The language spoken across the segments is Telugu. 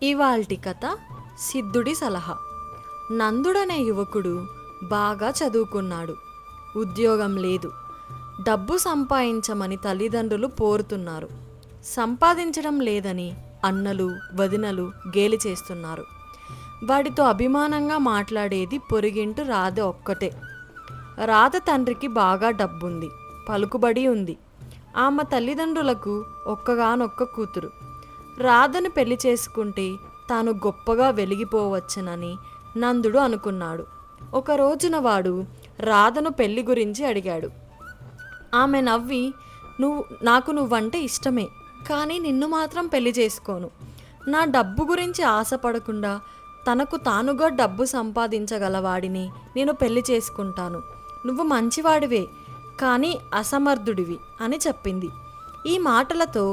ఇవాల్టి కథ సిద్ధుడి సలహా. నందుడనే యువకుడు బాగా చదువుకున్నాడు. ఉద్యోగం లేదు. డబ్బు సంపాదించమని తల్లిదండ్రులు పోరుతున్నారు. సంపాదించడం లేదని అన్నలు వదినలు గేలి చేస్తున్నారు. వాడితో అభిమానంగా మాట్లాడేది పొరుగింటి రాధ ఒక్కటే. రాధ తండ్రికి బాగా డబ్బుంది, పలుకుబడి ఉంది. ఆమె తల్లిదండ్రులకు ఒక్కగానొక్క కూతురు. రాధను పెళ్లి చేసుకుంటే తాను గొప్పగా వెలిగిపోవచ్చునని నందుడు అనుకున్నాడు. ఒక రోజున వాడు రాధను పెళ్లి గురించి అడిగాడు. ఆమె నవ్వి, నాకు నువ్వంటే ఇష్టమే, కానీ నిన్ను మాత్రం పెళ్లి చేసుకోను. నా డబ్బు గురించి ఆశపడకుండా తనకు తానుగా డబ్బు సంపాదించగలవాడిని నేను పెళ్లి చేసుకుంటాను. నువ్వు మంచివాడివే, కానీ అసమర్థుడివి అని చెప్పింది. ఈ మాటలతో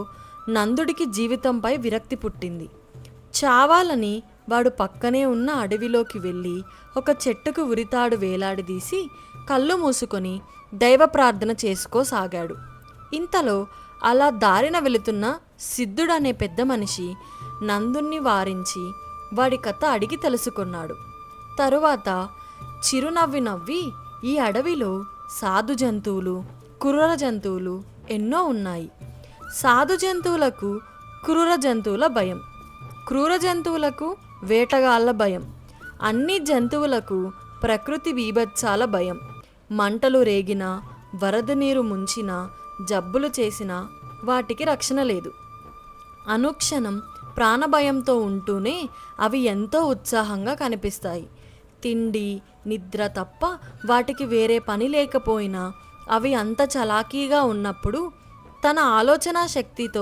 నందుడికి జీవితంపై విరక్తి పుట్టింది. చావాలని వాడు పక్కనే ఉన్న అడవిలోకి వెళ్ళి ఒక చెట్టుకు ఉరితాడు వేలాడదీసి కళ్ళు మూసుకొని దైవ ప్రార్థన చేసుకోసాగాడు. ఇంతలో అలా దారిన వెళుతున్న సిద్ధుడనే పెద్ద మనిషి నందుణ్ణి వారించి వాడి కథ అడిగి తెలుసుకున్నాడు. తరువాత చిరునవ్వి నవ్వి, ఈ అడవిలో సాధు జంతువులు, క్రూర జంతువులు ఎన్నో ఉన్నాయి. సాధు జంతువులకు క్రూర జంతువుల భయం, క్రూర జంతువులకు వేటగాళ్ళ భయం, అన్ని జంతువులకు ప్రకృతి బీభత్సాల భయం. మంటలు రేగినా, వరద నీరు ముంచినా, జబ్బులు చేసినా వాటికి రక్షణ లేదు. అనుక్షణం ప్రాణభయంతో ఉంటూనే అవి ఎంతో ఉత్సాహంగా కనిపిస్తాయి. తిండి నిద్ర తప్ప వాటికి వేరే పని లేకపోయినా అవి అంత చలాకీగా ఉన్నప్పుడు తన ఆలోచన శక్తితో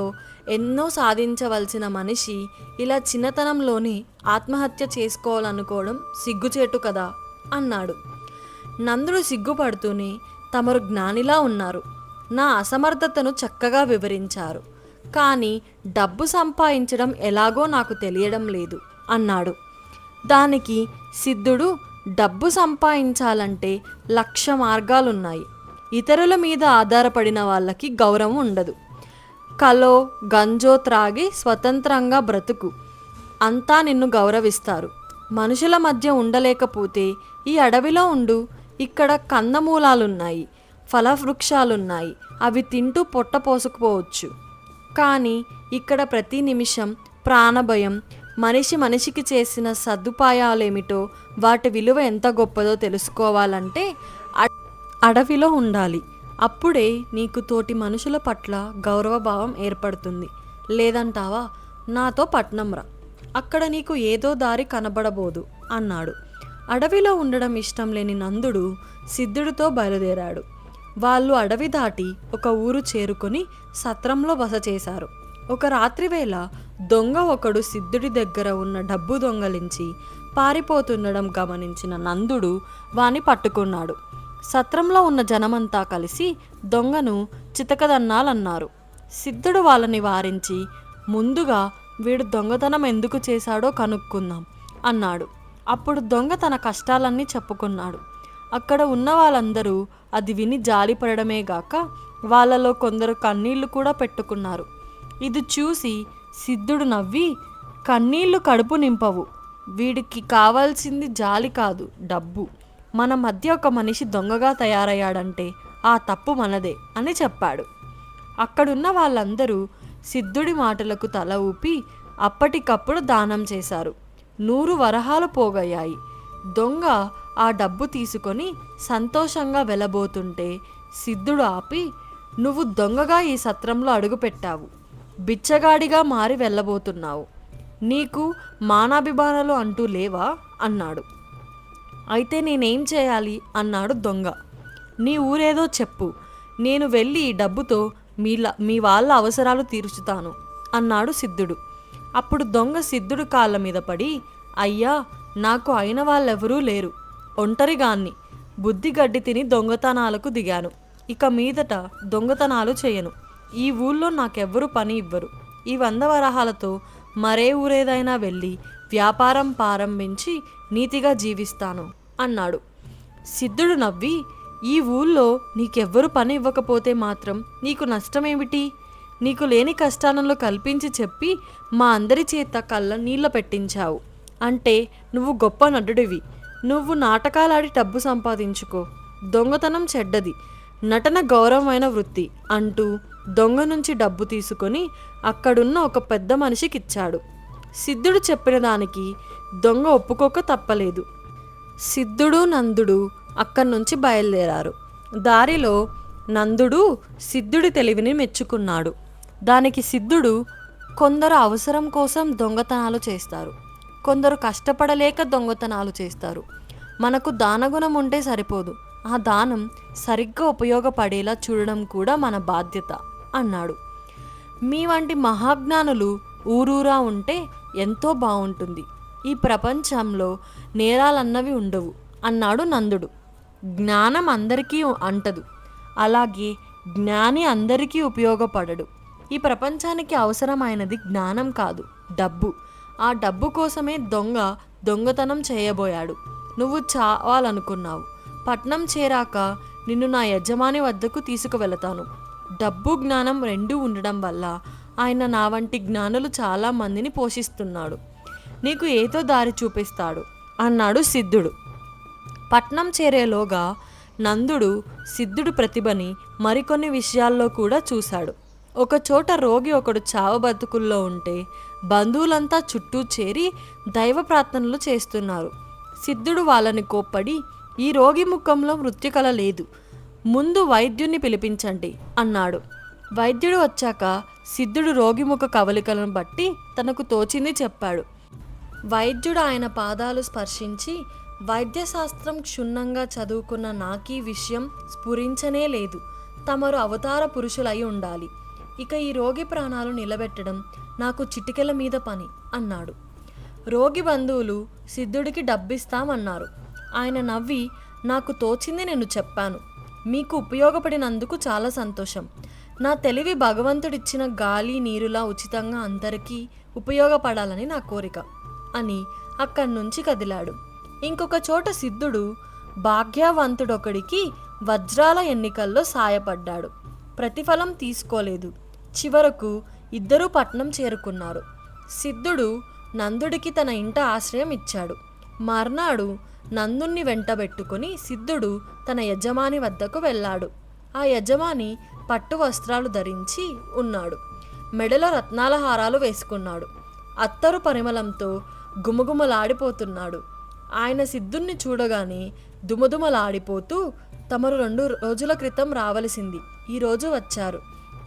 ఎన్నో సాధించవలసిన మనిషి ఇలా చిన్నతనంలోనే ఆత్మహత్య చేసుకోవాలనుకోవడం సిగ్గుచేటు కదా అన్నాడు. నందుడు సిగ్గుపడుతూనే, తమరు జ్ఞానిలా ఉన్నారు, నా అసమర్థతను చక్కగా వివరించారు, కానీ డబ్బు సంపాదించడం ఎలాగో నాకు తెలియడం లేదు అన్నాడు. దానికి సిద్ధుడు, డబ్బు సంపాదించాలంటే 1,00,000 మార్గాలున్నాయి. ఇతరుల మీద ఆధారపడిన వాళ్ళకి గౌరవం ఉండదు. కలో గంజో త్రాగి స్వతంత్రంగా బ్రతుకు, అంతా నిన్ను గౌరవిస్తారు. మనుషుల మధ్య ఉండలేకపోతే ఈ అడవిలో ఉండు. ఇక్కడ కందమూలాలున్నాయి, ఫలవృక్షాలున్నాయి, అవి తింటూ పొట్ట పోసుకుపోవచ్చు. కానీ ఇక్కడ ప్రతి నిమిషం ప్రాణభయం. మనిషికి చేసిన సదుపాయాలేమిటో, వాటి విలువ ఎంత గొప్పదో తెలుసుకోవాలంటే అడవిలో ఉండాలి. అప్పుడే నీకు తోటి మనుషుల పట్ల గౌరవభావం ఏర్పడుతుంది. లేదంటావా, నాతో పట్నం రా, అక్కడ నీకు ఏదో దారి కనబడబోదు అన్నాడు. అడవిలో ఉండడం ఇష్టం లేని నందుడు సిద్ధుడితో బయలుదేరాడు. వాళ్ళు అడవి దాటి ఒక ఊరు చేరుకొని సత్రంలో బస చేశారు. ఒక రాత్రివేళ దొంగ ఒకడు సిద్ధుడి దగ్గర ఉన్న డబ్బు దొంగలించి పారిపోతుండడం గమనించిన నందుడు వాని పట్టుకున్నాడు. సత్రంలో ఉన్న జనమంతా కలిసి దొంగను చితకదన్నాలన్నారు. సిద్ధుడు వాళ్ళని వారించి, ముందుగా వీడు దొంగతనం ఎందుకు చేశాడో కనుక్కుందాం అన్నాడు. అప్పుడు దొంగ తన కష్టాలన్నీ చెప్పుకున్నాడు. అక్కడ ఉన్న వాళ్ళందరూ అది విని జాలిపడమే గాక వాళ్ళలో కొందరు కన్నీళ్లు కూడా పెట్టుకున్నారు. ఇది చూసి సిద్ధుడు నవ్వి, కన్నీళ్లు కడుపు నింపవు, వీడికి కావాల్సింది జాలి కాదు, డబ్బు. మన మధ్య ఒక మనిషి దొంగగా తయారయ్యాడంటే ఆ తప్పు మనదే అని చెప్పాడు. అక్కడున్న వాళ్ళందరూ సిద్ధుడి మాటలకు తల ఊపి అప్పటికప్పుడు దానం చేశారు. 100 వరహాలు పోగయ్యాయి. దొంగ ఆ డబ్బు తీసుకొని సంతోషంగా వెళ్ళబోతుంటే సిద్ధుడు ఆపి, నువ్వు దొంగగా ఈ సత్రంలో అడుగుపెట్టావు, బిచ్చగాడిగా మారి వెళ్ళబోతున్నావు, నీకు మానాభిమానాలు అంటూ లేవా అన్నాడు. అయితే నేనేం చేయాలి అన్నాడు దొంగ. నీ ఊరేదో చెప్పు, నేను వెళ్ళి ఈ డబ్బుతో మీ వాళ్ళ అవసరాలు తీర్చుతాను అన్నాడు సిద్ధుడు. అప్పుడు దొంగ సిద్ధుడు కాళ్ళ మీద పడి, అయ్యా, నాకు అయిన వాళ్ళెవరూ లేరు, ఒంటరిగాన్ని, బుద్ధి గడ్డి తిని దొంగతనాలకు దిగాను, ఇక మీదట దొంగతనాలు చేయను, ఈ ఊళ్ళో నాకెవ్వరూ పని ఇవ్వరు, ఈ 100 వరహాలతో మరే ఊరేదైనా వెళ్ళి వ్యాపారం ప్రారంభించి నీతిగా జీవిస్తాను అన్నాడు. సిద్ధుడు నవ్వి, ఈ ఊళ్ళో నీకెవ్వరు పని ఇవ్వకపోతే మాత్రం నీకు నష్టమేమిటి? నీకు లేని కష్టాలను కల్పించి చెప్పి మా అందరి చేత కళ్ళ నీళ్ళ పెట్టించావు. అంటే నువ్వు గొప్ప నటుడివి. నువ్వు నాటకాలాడి డబ్బు సంపాదించుకో. దొంగతనం చెడ్డది, నటన గౌరవమైన వృత్తి అంటూ దొంగ నుంచి డబ్బు తీసుకొని అక్కడున్న ఒక పెద్ద మనిషికిచ్చాడు. సిద్ధుడు చెప్పిన దానికి దొంగ ఒప్పుకోక తప్పలేదు. సిద్ధుడు నందుడు అక్కడి నుంచి బయలుదేరారు. దారిలో నందుడు సిద్ధుడి తెలివిని మెచ్చుకున్నాడు. దానికి సిద్ధుడు, కొందరు అవసరం కోసం దొంగతనాలు చేస్తారు, కొందరు కష్టపడలేక దొంగతనాలు చేస్తారు. మనకు దానగుణం ఉంటే సరిపోదు, ఆ దానం సరిగ్గా ఉపయోగపడేలా చూడడం కూడా మన బాధ్యత అన్నాడు. మీ వంటి మహాజ్ఞానులు ఊరూరా ఉంటే ఎంతో బాగుంటుంది. ఈ ప్రపంచంలో నేరాలన్నవి ఉండవు అన్నాడు నందుడు. జ్ఞానం అందరికీ అంటదు, అలాగే జ్ఞాని అందరికీ ఉపయోగపడడు. ఈ ప్రపంచానికి అవసరమైనది జ్ఞానం కాదు, డబ్బు. ఆ డబ్బు కోసమే దొంగ దొంగతనం చేయబోయాడు. నువ్వు చావాలనుకున్నావు. పట్నం చేరాక నిన్ను నా యజమాని వద్దకు తీసుకువెళతాను. డబ్బు జ్ఞానం రెండూ ఉండడం వల్ల ఆయన నా వంటి జ్ఞానులు చాలా మందిని పోషిస్తున్నాడు. నీకు ఏదో దారి చూపిస్తాడు అన్నాడు సిద్ధుడు. పట్నం చేరేలోగా నందుడు సిద్ధుడు ప్రతిభని మరికొన్ని విషయాల్లో కూడా చూశాడు. ఒకచోట రోగి ఒకడు చావబతుకుల్లో ఉంటే బంధువులంతా చుట్టూ చేరి దైవ ప్రార్థనలు చేస్తున్నారు. సిద్ధుడు వాళ్ళని కోప్పడి, ఈ రోగి ముఖంలో మృత్యుకళ లేదు, ముందు వైద్యుని పిలిపించండి అన్నాడు. వైద్యుడు వచ్చాక సిద్ధుడు రోగి ముఖ కవలికలను బట్టి తనకు తోచింది చెప్పాడు. వైద్యుడు ఆయన పాదాలు స్పర్శించి, వైద్యశాస్త్రం క్షుణ్ణంగా చదువుకున్న నాకీ విషయం స్ఫురించనే లేదు. తమరు అవతార పురుషులై ఉండాలి. ఇక ఈ రోగి ప్రాణాలు నిలబెట్టడం నాకు చిటికెల మీద పని అన్నాడు. రోగి బంధువులు సిద్ధుడికి డబ్బిస్తామన్నారు. ఆయన నవ్వి, నాకు తోచింది నేను చెప్పాను. మీకు ఉపయోగపడినందుకు చాలా సంతోషం. నా తెలివి భగవంతుడిచ్చిన గాలి నీరులా ఉచితంగా అందరికీ ఉపయోగపడాలని నా కోరిక అని అక్కడి నుంచి కదిలాడు. ఇంకొక చోట సిద్ధుడు భాగ్యవంతుడొకడికి వజ్రాల ఎన్నికల్లో సాయపడ్డాడు. ప్రతిఫలం తీసుకోలేదు. చివరకు ఇద్దరూ పట్నం చేరుకున్నారు. సిద్ధుడు నందుడికి తన ఇంట ఆశ్రయం ఇచ్చాడు. మర్నాడు నందుణ్ణి వెంటబెట్టుకుని సిద్ధుడు తన యజమాని వద్దకు వెళ్ళాడు. ఆ యజమాని పట్టు వస్త్రాలు ధరించి ఉన్నాడు. మెడలో రత్నాల హారాలు వేసుకున్నాడు. అత్తరు పరిమళంతో గుమగుమలాడిపోతున్నాడు. ఆయన సిద్ధుణ్ణి చూడగానే దుమదుమలాడిపోతూ, తమరు 2 రోజుల క్రితం రావలసింది, ఈరోజు వచ్చారు.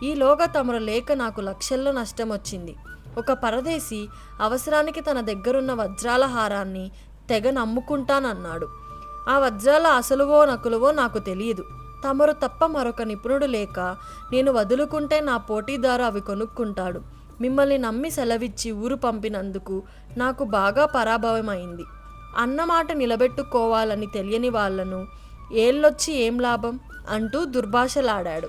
ఈలోగా తమరు లేక నాకు లక్షల్లో నష్టం వచ్చింది. ఒక పరదేశి అవసరానికి తన దగ్గరున్న వజ్రాల హారాన్ని తెగ నమ్ముకుంటానన్నాడు. ఆ వజ్రాల అసలువో నకులువో నాకు తెలియదు. తమరు తప్ప మరొక నిపుణుడు లేక నేను వదులుకుంటే నా పోటీదారు అవి కొనుక్కుంటాడు. మిమ్మల్ని నమ్మి సెలవిచ్చి ఊరు పంపినందుకు నాకు బాగా పరాభవమైంది. అన్నమాట నిలబెట్టుకోవాలని తెలియని వాళ్లను ఏళ్ళొచ్చి ఏం లాభం అంటూ దుర్భాషలాడాడు.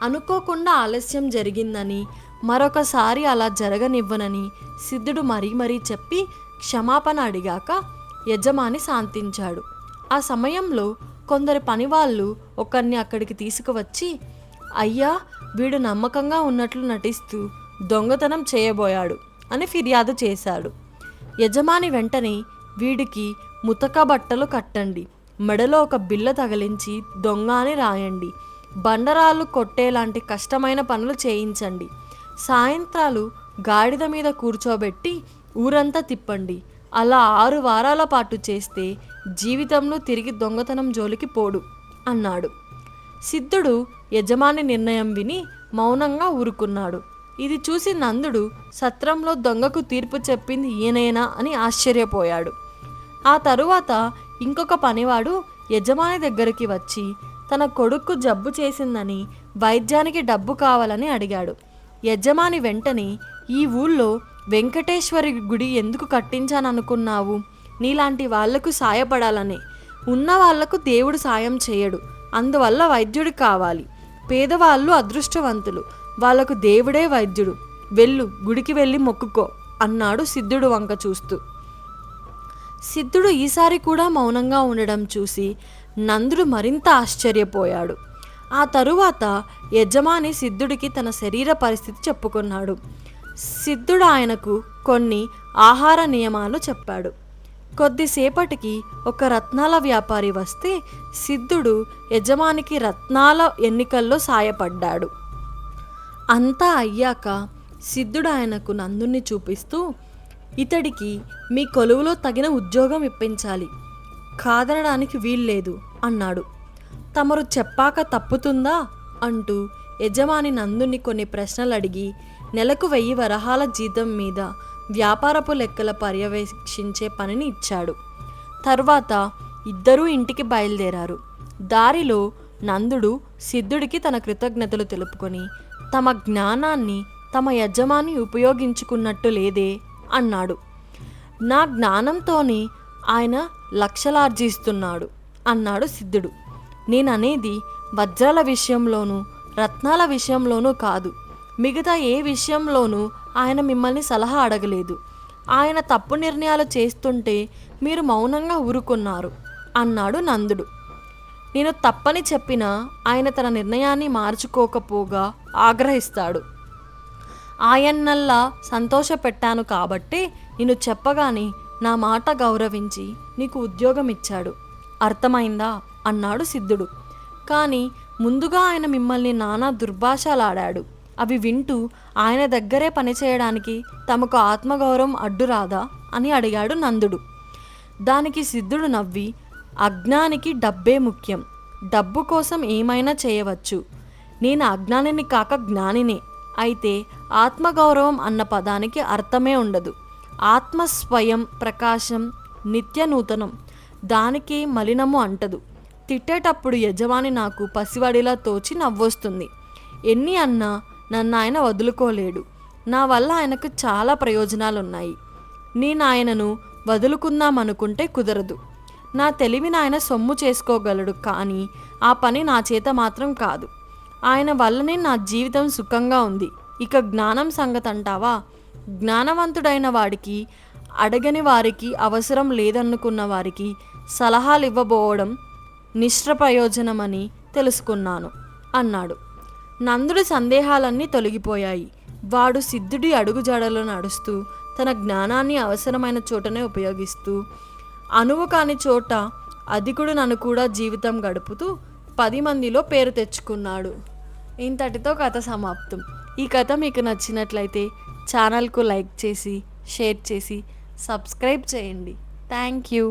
అనుకోకుండా ఆలస్యం జరిగిందని, మరొకసారి అలా జరగనివ్వనని సిద్ధుడు మరీ చెప్పి క్షమాపణ అడిగాక యజమాని శాంతించాడు. ఆ సమయంలో కొందరు పనివాళ్ళు ఒకరిని అక్కడికి తీసుకువచ్చి, అయ్యా, వీడు నమ్మకంగా ఉన్నట్లు నటిస్తూ దొంగతనం చేయబోయాడు అని ఫిర్యాదు చేశాడు. యజమాని వెంటనే, వీడికి ముతక బట్టలు కట్టండి, మెడలో ఒక బిల్ల తగిలించి దొంగ అని రాయండి, బండరాళ్ళు కొట్టేలాంటి కష్టమైన పనులు చేయించండి, సాయంత్రాలు గాడిద మీద కూర్చోబెట్టి ఊరంతా తిప్పండి. అలా 6 వారాల పాటు చేస్తే జీవితంలో తిరిగి దొంగతనం జోలికి పోడు అన్నాడు. సిద్ధుడు యజమాని నిర్ణయం విని మౌనంగా ఊరుకున్నాడు. ఇది చూసి నందుడు సత్రంలో దొంగకు తీర్పు చెప్పింది ఈయనేనా అని ఆశ్చర్యపోయాడు. ఆ తరువాత ఇంకొక పనివాడు యజమాని దగ్గరికి వచ్చి తన కొడుకు జబ్బు చేసిందని వైద్యానికి డబ్బు కావాలని అడిగాడు. యజమాని వెంటనే, ఈ ఊళ్ళో వెంకటేశ్వరి గుడి ఎందుకు కట్టించాననుకున్నావు? నీలాంటి వాళ్లకు సాయపడాలనే. ఉన్న వాళ్లకు దేవుడు సాయం చేయడు, అందువల్ల వైద్యుడు కావాలి. పేదవాళ్ళు అదృష్టవంతులు, వాళ్లకు దేవుడే వైద్యుడు. వెళ్ళు, గుడికి వెళ్ళి మొక్కుకో అన్నాడు సిద్ధుడు వంక చూస్తూ. సిద్ధుడు ఈసారి కూడా మౌనంగా ఉండడం చూసి నందుడు మరింత ఆశ్చర్యపోయాడు. ఆ తరువాత యజమాని సిద్ధుడికి తన శరీర పరిస్థితి చెప్పుకున్నాడు. సిద్ధుడు ఆయనకు కొన్ని ఆహార నియమాలు చెప్పాడు. కొద్దిసేపటికి ఒక రత్నాల వ్యాపారి వస్తే సిద్ధుడు యజమానికి రత్నాల ఎన్నికల్లో సాయపడ్డాడు. అంతా అయ్యాక సిద్ధుడు ఆయనకు నందుని చూపిస్తూ, ఇతడికి మీ కొలువులో తగిన ఉద్యోగం ఇప్పించాలి, కాదనడానికి వీల్లేదు అన్నాడు. తమరు చెప్పాక తప్పుతుందా అంటూ యజమాని నందుని కొన్ని ప్రశ్నలు అడిగి నెలకు 1000 వరహాల జీతం మీద వ్యాపారపు లెక్కల పర్యవేక్షించే పనిని ఇచ్చాడు. తర్వాత ఇద్దరూ ఇంటికి బయలుదేరారు. దారిలో నందుడు సిద్ధుడికి తన కృతజ్ఞతలు తెలుపుకొని, తమ జ్ఞానాన్ని తమ యజమాని ఉపయోగించుకున్నట్టు లేదే అన్నాడు. నా జ్ఞానంతోనే ఆయన లక్షలార్జిస్తున్నాడు అన్నాడు సిద్ధుడు. నేననేది వజ్రాల విషయంలోనూ రత్నాల విషయంలోనూ కాదు. మిగతా ఏ విషయంలోనూ ఆయన మిమ్మల్ని సలహా అడగలేదు. ఆయన తప్పు నిర్ణయాలు చేస్తుంటే మీరు మౌనంగా ఊరుకున్నారు అన్నాడు నందుడు. నేను తప్పని చెప్పినా ఆయన తన నిర్ణయాన్ని మార్చుకోకపోగా ఆగ్రహిస్తాడు. ఆయన్నల్లా సంతోషపెట్టాను కాబట్టే నేను చెప్పగానే నా మాట గౌరవించి నీకు ఉద్యోగం ఇచ్చాడు, అర్థమైందా అన్నాడు సిద్ధుడు. కానీ ముందుగా ఆయన మిమ్మల్ని నానా దుర్భాషలాడాడు. అవి వింటూ ఆయన దగ్గరే పనిచేయడానికి తమకు ఆత్మగౌరవం అడ్డురాదా అని అడిగాడు నందుడు. దానికి సిద్ధుడు నవ్వి, అజ్ఞానికి డబ్బే ముఖ్యం, డబ్బు కోసం ఏమైనా చేయవచ్చు. నేను అజ్ఞానిని కాక జ్ఞానినే. అయితే ఆత్మగౌరవం అన్న పదానికి అర్థమే ఉండదు. ఆత్మ స్వయం ప్రకాశం, నిత్య నూతనం, దానికి మలినము అంటదు. తిట్టేటప్పుడు యజమాని నాకు పసివాడిలా తోచి నవ్వొస్తుంది. ఎన్ని అన్నా నన్ను ఆయన వదులుకోలేడు. నా వల్ల ఆయనకు చాలా ప్రయోజనాలున్నాయి. నేను ఆయనను వదులుకుందామనుకుంటే కుదరదు. నా తెలివిని ఆయన సొమ్ము చేసుకోగలడు, కానీ ఆ పని నా చేత మాత్రం కాదు. ఆయన వల్లనే నా జీవితం సుఖంగా ఉంది. ఇక జ్ఞానం సంగతి అంటావా? జ్ఞానవంతుడైన వాడికి, అడగని వారికి, అవసరం లేదనుకున్న వారికి సలహాలు ఇవ్వబోవడం నిష్ప్రయోజనమని తెలుసుకున్నాను అన్నాడు. నందుడి సందేహాలన్నీ తొలగిపోయాయి. వాడు సిద్ధుడి అడుగుజాడలో నడుస్తూ తన జ్ఞానాన్ని అవసరమైన చోటనే ఉపయోగిస్తూ, అనువు కాని చోట అధికుడు నన్ను కూడా జీవితం గడుపుతూ 10 మందిలో పేరు తెచ్చుకున్నాడు. ఇంతటితో కథ సమాప్తం. ఈ కథ మీకు నచ్చినట్లయితే ఛానల్కు లైక్ చేసి, షేర్ చేసి, సబ్స్క్రైబ్ చేయండి. Thank you.